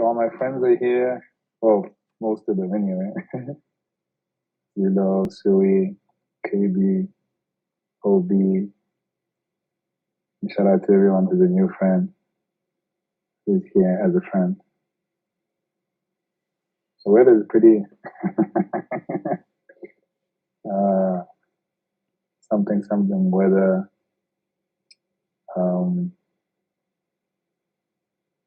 all my friends are here. Well, most of them anyway. Sui, KB, OB. Shout out to everyone who's a new friend, who's here as a friend. The weather is pretty uh, something weather. Um,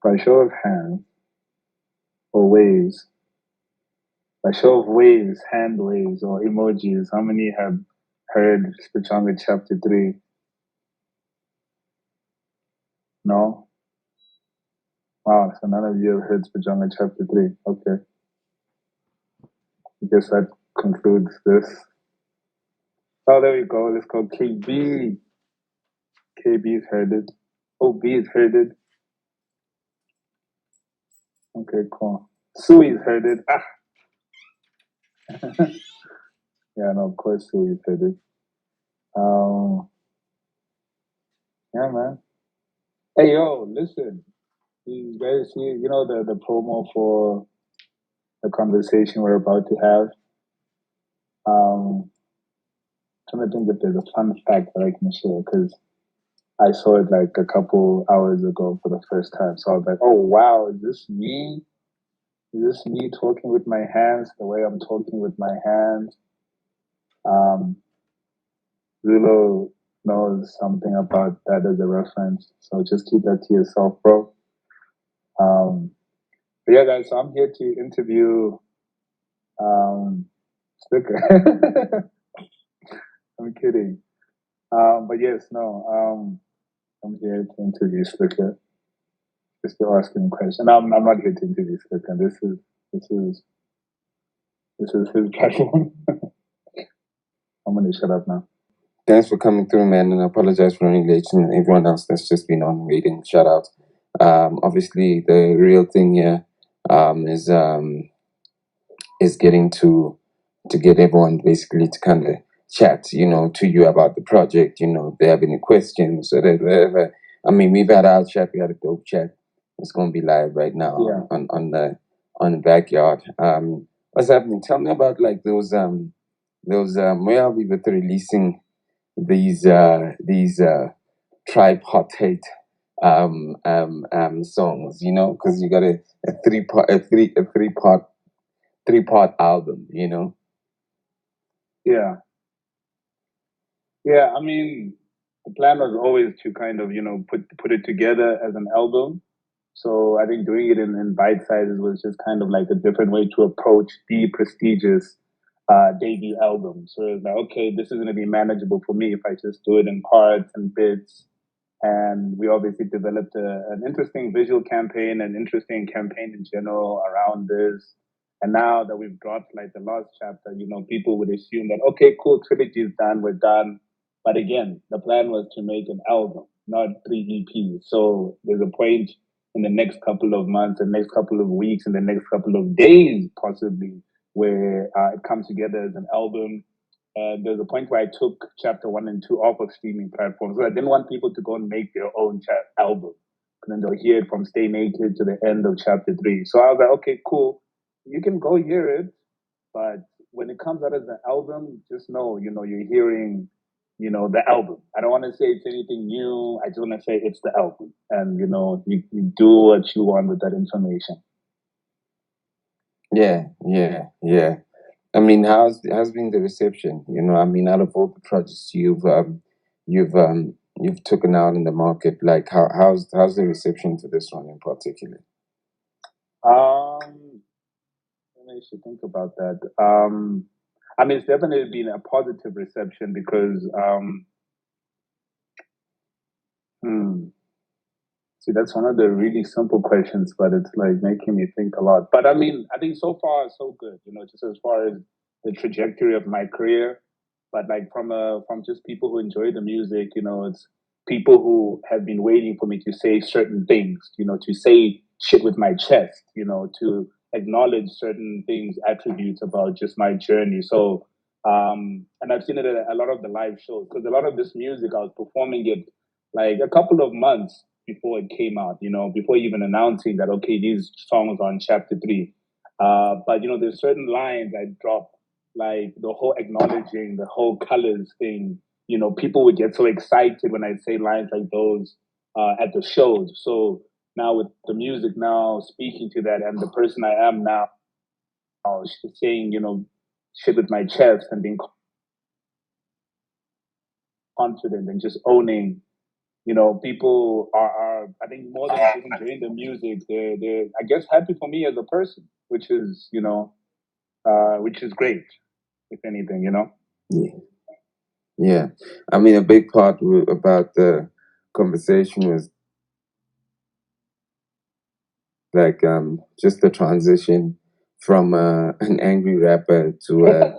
by show of hands or waves, by show of waves, hand waves or emojis, how many have heard SPIJØNGET Chapter 3? No? Wow, so none of you have heard SPIJÖNGET Chapter 3. Okay. I guess that concludes this. Oh, there we go. Let's go KB. KB's heard it. OB's heard it. Okay, cool. Sui's heard it. Ah. Yeah, no, of course Sui's heard it. Yeah, man. Hey, yo, listen. You guys see, the promo for the conversation we're about to have? Trying to think if there's a fun fact that I can share because I saw it like a couple hours ago for the first time. So I was like, oh, wow, is this me? Is this me talking with my hands the way I'm talking with my hands? Zulu knows something about that as a reference. So just keep that to yourself, bro. But yeah, guys, so I'm here to interview Slikour. I'm kidding. But yes, no, I'm here to interview Slikour. Just to ask him questions. I'm not here to interview Slikour. This is his platform. I'm gonna shut up now. Thanks for coming through, man, and I apologize for running late and everyone else that's just been on waiting. Shout out. Obviously, the real thing here is getting to get everyone basically to kind of chat, to you about the project. If they have any questions or whatever. I mean, we've had our chat. We had a dope chat. It's going to be live right now on the backyard. What's happening? Tell me about like those where we were releasing these tripartite songs, because you got a three part album, Yeah, I mean, the plan was always to kind of put it together as an album. So I think doing it in bite sizes was just kind of like a different way to approach the prestigious debut album. So it's like, okay, this is going to be manageable for me if I just do it in parts and bits. And we obviously developed an interesting visual campaign, an interesting campaign in general around this. And now that we've dropped like the last chapter, people would assume that, okay, cool, trilogy is done, we're done. But again, the plan was to make an album, not 3 EPs. So there's a point in the next couple of months, the next couple of weeks, and the next couple of days, possibly, where it comes together as an album. There's a point where I took chapter 1 and 2 off of streaming platforms. So I didn't want people to go and make their own album. And then they'll hear it from Stay Naked to the end of chapter 3. So I was like, okay, cool. You can go hear it. But when it comes out as an album, just know, you're hearing, the album. I don't want to say it's anything new. I just want to say it's the album. And, you do what you want with that information. Yeah. I mean, how's been the reception? I mean, out of all the projects you've taken out in the market, like how's the reception for this one in particular? Let me should think about that. I mean, it's definitely been a positive reception because, see, that's one of the really simple questions, but it's like making me think a lot. But I mean, I think so far so good. Just as far as the trajectory of my career, but like from just people who enjoy the music, it's people who have been waiting for me to say certain things, to say shit with my chest, to acknowledge certain things, attributes about just my journey. So, and I've seen it at a lot of the live shows because a lot of this music I was performing it like a couple of months before it came out, before even announcing that, okay, these songs are on chapter three. But, there's certain lines I dropped, like the whole acknowledging the whole colors thing. People would get so excited when I say lines like those at the shows. So now with the music now speaking to that and the person I am now saying, shit with my chest and being confident and just owning, people are I think more than just enjoying the music, they're I guess happy for me as a person, which is great, if anything. Yeah, yeah. I mean, a big part about the conversation was like just the transition from an angry rapper to a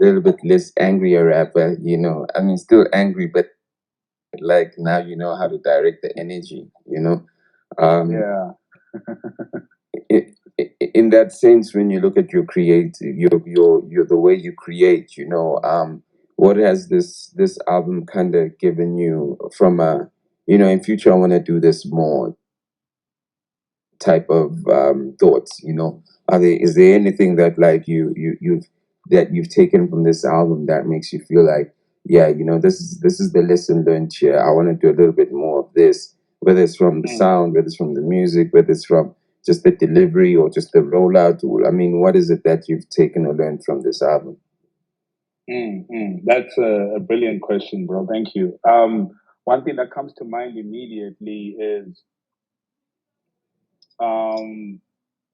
little bit less angrier rapper. I mean, still angry, but like now you know how to direct the energy. Um, Yeah. in that sense, when you look at your your the way you create, what has this album kind of given you from a, in future I want to do this more type of thoughts? Is there anything that like you've taken from this album that makes you feel like, yeah, this is the lesson learned here, I want to do a little bit more of this, whether it's from the Mm, sound, whether it's from the music, whether it's from just the delivery or just the rollout? I mean, what is it that you've taken or learned from this album? That's a brilliant question, bro. Thank you. One thing that comes to mind immediately is, um,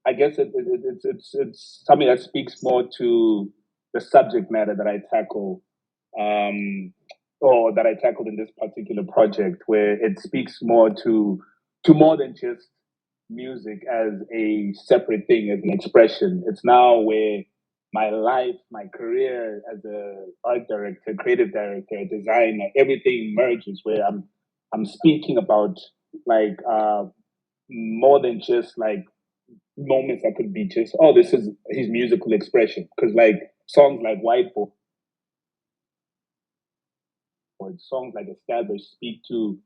I guess it's something that speaks more to the subject matter that I tackle, um, or that I tackled in this particular project, where it speaks more to more than just music as a separate thing, as an expression. It's now where my life, my career as a art director, creative director, designer, everything merges. Where I'm speaking about like more than just like moments that could be just, oh, this is his musical expression. Because like songs like White Boy, or songs like Established speak to,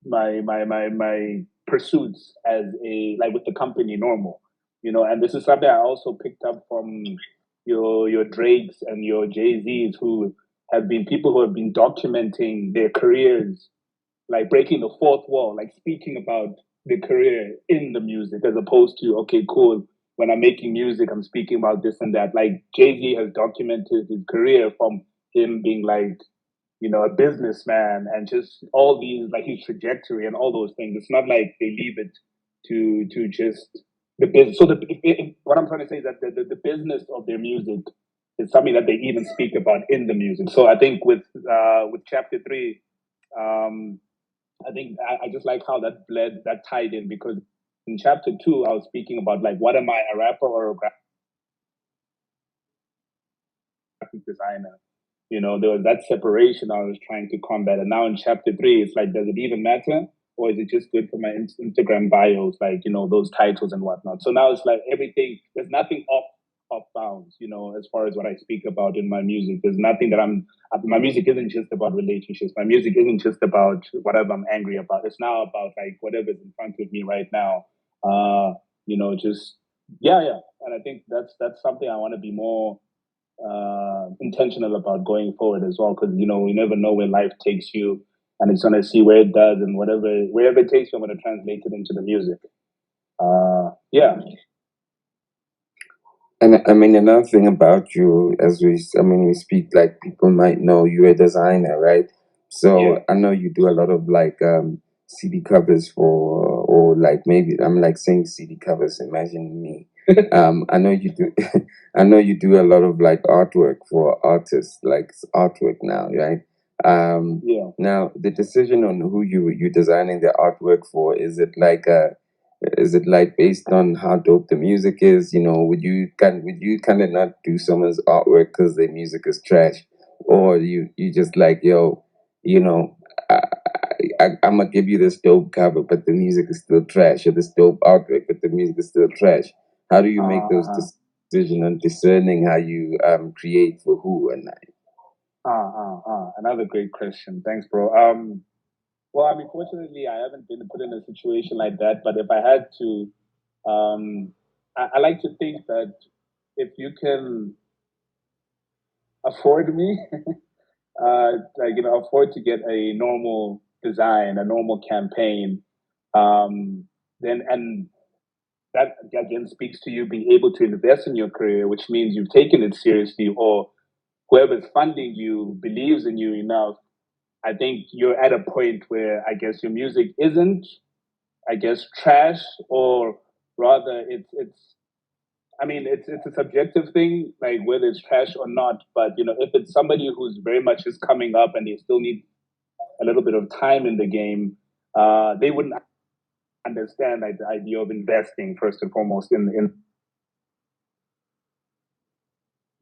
my pursuits as a, like with the company Normal, and this is something I also picked up from your Drakes and your Jay-Z's, who have been people who have been documenting their careers, like breaking the fourth wall, like speaking about the career in the music, as opposed to, okay, cool, when I'm making music, I'm speaking about this and that. Like Jay-Z has documented his career from him being like, a businessman, and just all these, like his trajectory and all those things. It's not like they leave it to just the business. So what I'm trying to say is that the business of their music is something that they even speak about in the music. So I think with chapter three, um, I think I just like how that tied in, because in chapter two, I was speaking about like, what am I, a rapper or a graphic designer? There was that separation I was trying to combat. And now in chapter three, it's like, does it even matter? Or is it just good for my Instagram bios, like, those titles and whatnot? So now it's like everything, there's nothing off bounds, as far as what I speak about in my music. There's nothing that my music isn't just about relationships. My music isn't just about whatever I'm angry about. It's now about like whatever's in front of me right now. Just, yeah, yeah. And I think that's something I want to be more intentional about going forward as well, because you never know where life takes you, and it's gonna see where it does, and wherever it takes you, I'm gonna translate it into the music. Yeah, And I mean, another thing about you, I mean, we speak like people might know you're a designer, right? yeah. So I know you do a lot of like CD covers for, or like maybe I'm like saying CD covers. Imagine me. I know you do. I know you do a lot of like artwork for artists, like artwork now, right? Yeah. Now the decision on who you designing the artwork for, is it like based on how dope the music is? Would you kind of not do someone's artwork because their music is trash, or you just like, yo, you know, I, I'm gonna give you this dope cover, but the music is still trash, or this dope artwork, but the music is still trash. How do you make those Uh-huh. decisions on discerning how you create for who and Another great question. Thanks, bro. Well, I mean, fortunately, I haven't been put in a situation like that. But if I had to, I like to think that if you can afford me, afford to get a normal design, a normal campaign, um, then and that again speaks to you being able to invest in your career, which means you've taken it seriously, or whoever's funding you believes in you enough. I think you're at a point where I guess your music isn't, I guess, trash, or rather, it's. I mean, it's a subjective thing, like whether it's trash or not. But if it's somebody who's very much just coming up and they still need a little bit of time in the game, they wouldn't understand like the idea of investing first and foremost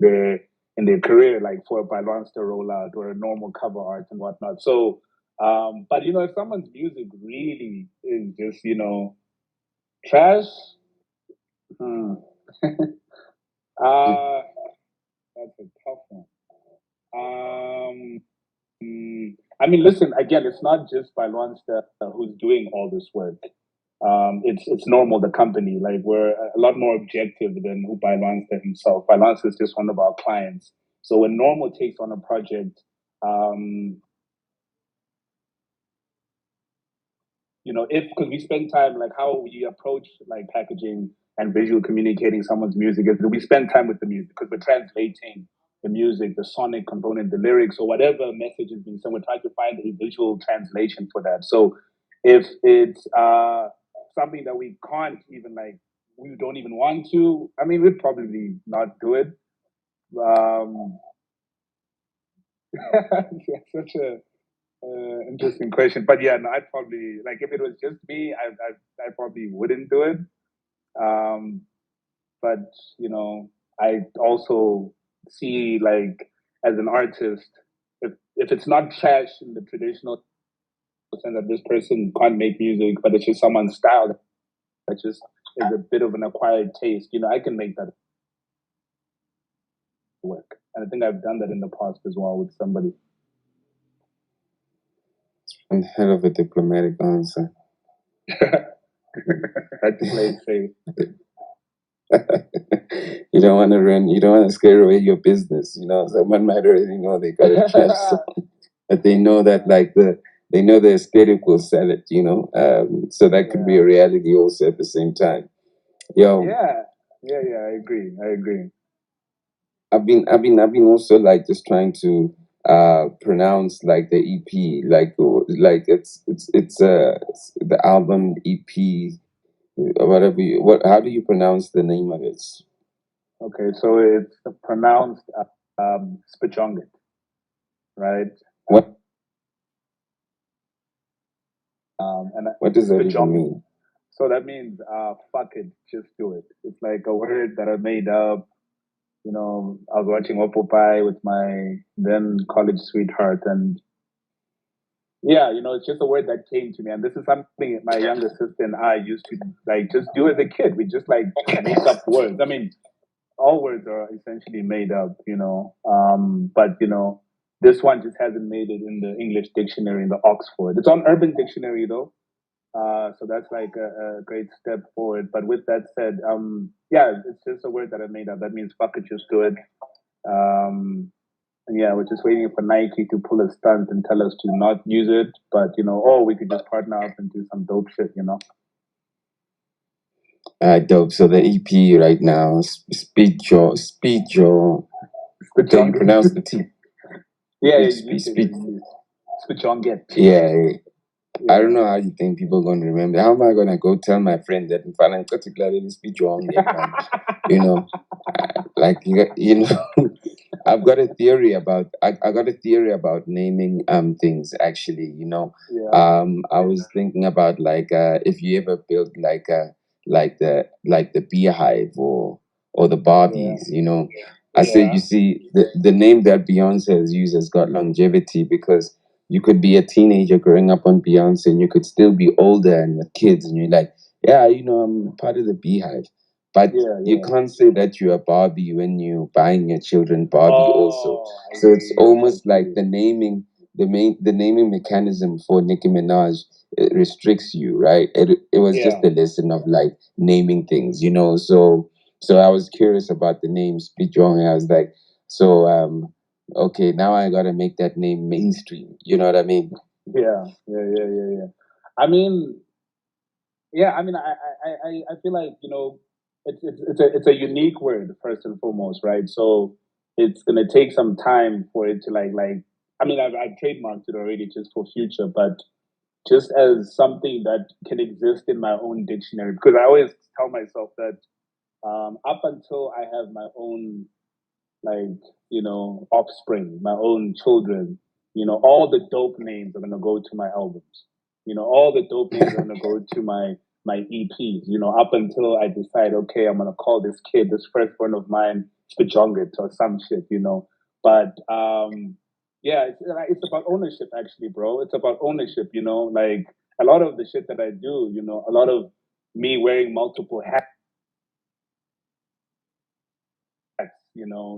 their in their career, like for a ByLwansta rollout or a normal cover art and whatnot. So, but if someone's music really is just trash, hmm. uh, that's a tough one. I mean, listen, again, it's not just ByLwansta who's doing all this work. It's normal, the company. Like, we're a lot more objective than who ByLwansta himself. ByLwansta is just one of our clients. So when Normal takes on a project, um, if because we spend time, like how we approach like packaging and visual communicating someone's music is that we spend time with the music because we're translating the music, the sonic component, the lyrics, or whatever message is being sent. We're trying to find a visual translation for that. So if it's something that we can't even like, we don't even want to, I mean, we'd probably not do it. Um, yeah, such a interesting question, but yeah, no, I'd probably like if it was just me, I probably wouldn't do it. Um, but you know, I also see like as an artist, if it's not trash in the traditional sense that this person can't make music, but it's just someone's style that just is a bit of an acquired taste. I can make that work, and I think I've done that in the past as well with somebody. One hell of a diplomatic answer. I had to play it safe. You don't want to run. You don't want to scare away your business. Someone might already know they got a trash song, but they know that they know the aesthetic will sell it. So that could be a reality also at the same time. Yo, yeah. I agree. I've been also like just trying to pronounce like the EP, like it's the album EP, whatever. How do you pronounce the name of it? Okay, so it's pronounced SPIJØNGET, right? What And what does that even SPIJÖNGET. mean? So that means fuck it, just do it. It's like a word that I made up. I was watching Opopai with my then college sweetheart, and yeah, it's just a word that came to me. And this is something my younger sister and I used to like just do as a kid. We just like make up words. I mean, all words are essentially made up. But this one just hasn't made it in the English dictionary in the Oxford. It's on Urban Dictionary though. So that's like a great step forward. But with that said, yeah, it's just a word that I made up. That means fuck it, just do it. Um, and yeah, we're just waiting for Nike to pull a stunt and tell us to not use it. But we could just partner up and do some dope shit. Dope. So the EP right now, speed your. Can you pronounce the T? Yeah, speed. SPIJÖNGET. Yeah, I don't know how you think people are going to remember. How am I going to go tell my friend that in Finland, particularly speech wrong? You know, like I've got a theory about I got a theory about naming things actually. Yeah. I was thinking about like if you ever built like the beehive or the Barbies. I say you see the name that Beyonce has used has got longevity because you could be a teenager growing up on Beyonce and you could still be older and with kids and you're like, yeah, I'm part of the beehive. But you can't say that you're a Barbie when you're buying your children Barbie also. So it's almost like the naming the naming mechanism for Nicki Minaj, it restricts you, right? It was just Yeah, a lesson of like naming things, you know. So I was curious about the name Spijong. I was like, so okay, now I gotta make that name mainstream. You know what I mean? yeah. I mean, yeah, I mean, I feel like it's a unique word first and foremost, right? So it's gonna take some time for it to I mean, I've trademarked it already just for future, but just as something that can exist in my own dictionary, because I always tell myself that up until I have my own offspring, my own children, all the dope names are gonna go to my albums. All the dope names are gonna go to my EPs. Up until I decide, okay, I'm gonna call this kid, this firstborn of mine, SPIJØNGET or some shit. But yeah, it's about ownership, actually, bro. It's about ownership. Like a lot of the shit that I do. A lot of me wearing multiple hats,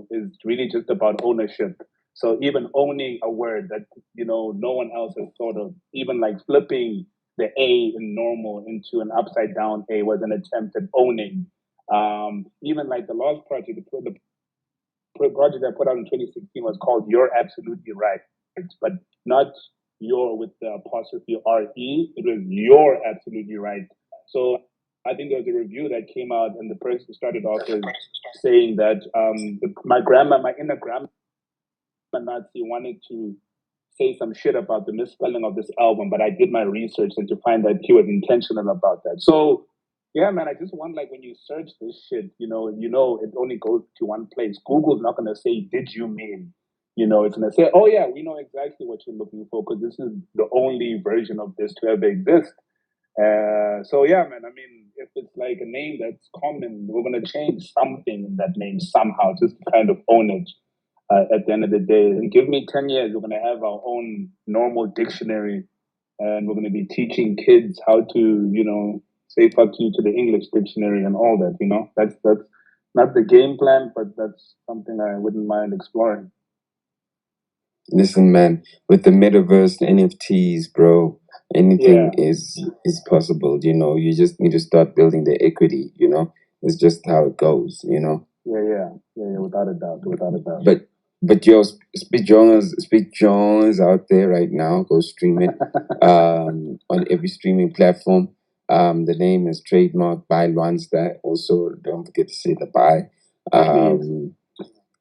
is really just about ownership. So even owning a word that, no one else has thought of, even like flipping the A in normal into an upside down A was an attempt at owning. Even like the last project, the project I put out in 2016 was called You're Absolutely Right, but not your with the apostrophe RE. It was You're Absolutely Right. So I think there was a review that came out, and the person started off as saying that my inner grandma Nazi wanted to say some shit about the misspelling of this album, but I did my research and to find that he was intentional about that. So yeah, man, I just want like when you search this shit, it only goes to one place. Google's not gonna say, "Did you mean?" It's gonna say, "Oh yeah, we know exactly what you're looking for because this is the only version of this to ever exist." So yeah, man. I mean, if it's like a name that's common, we're gonna change something in that name somehow, just to kind of own it at the end of the day. And give me 10 years, we're gonna have our own normal dictionary, and we're gonna be teaching kids how to, say fuck you to the English dictionary and all that. That's not the game plan, but that's something I wouldn't mind exploring. Listen, man, with the metaverse, the NFTs, bro, anything Yeah, is possible. You just need to start building the equity. It's just how it goes. yeah, without a doubt, without a doubt. But yo, Speak Jones out there right now. Go stream it on every streaming platform. The name is trademark ByLwansta. Also, don't forget to say the bye. Please.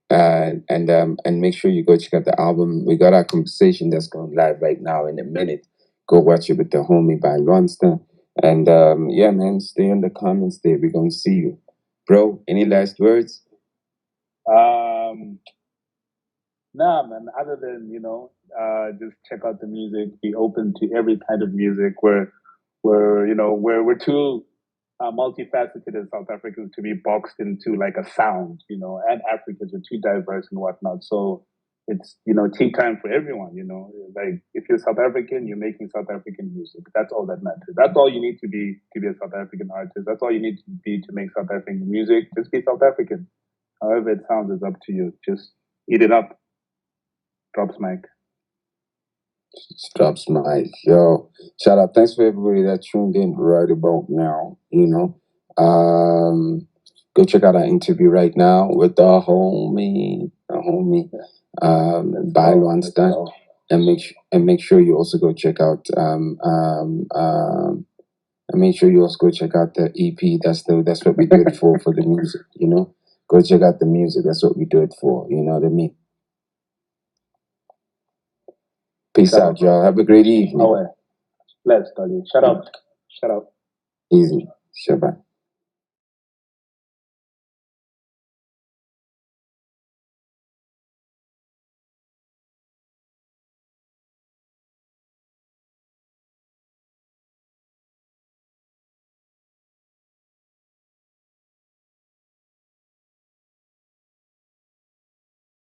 And make sure you go check out the album. We got our conversation that's going live right now in a minute. Go watch it with the homie ByLwansta. And yeah, man, stay in the comments there. We're gonna see you, bro. Any last words? Um, Nah, man. Other than just check out the music. Be open to every kind of music. We're too multifaceted as South Africans to be boxed into like a sound. And Africans are too diverse and whatnot. So it's tea time for everyone. Like if you're South African, you're making South African music. That's all that matters. That's all you need to be a South African artist. That's all you need to be to make South African music. Just be South African. However it sounds is up to you. Just eat it up. Drops mic. Drops mic. Yo, shout out. Thanks for everybody that tuned in right about now. Go check out our interview right now with the homie, ByLwansta, and make sure you also go check out and make sure you also go check out the EP. That's what we do it for the music. Go check out the music. That's what we do it for. You know what I mean? Peace out, y'all. Have a great evening. Let's study. Shut up. Shut up. Easy. Shabbat.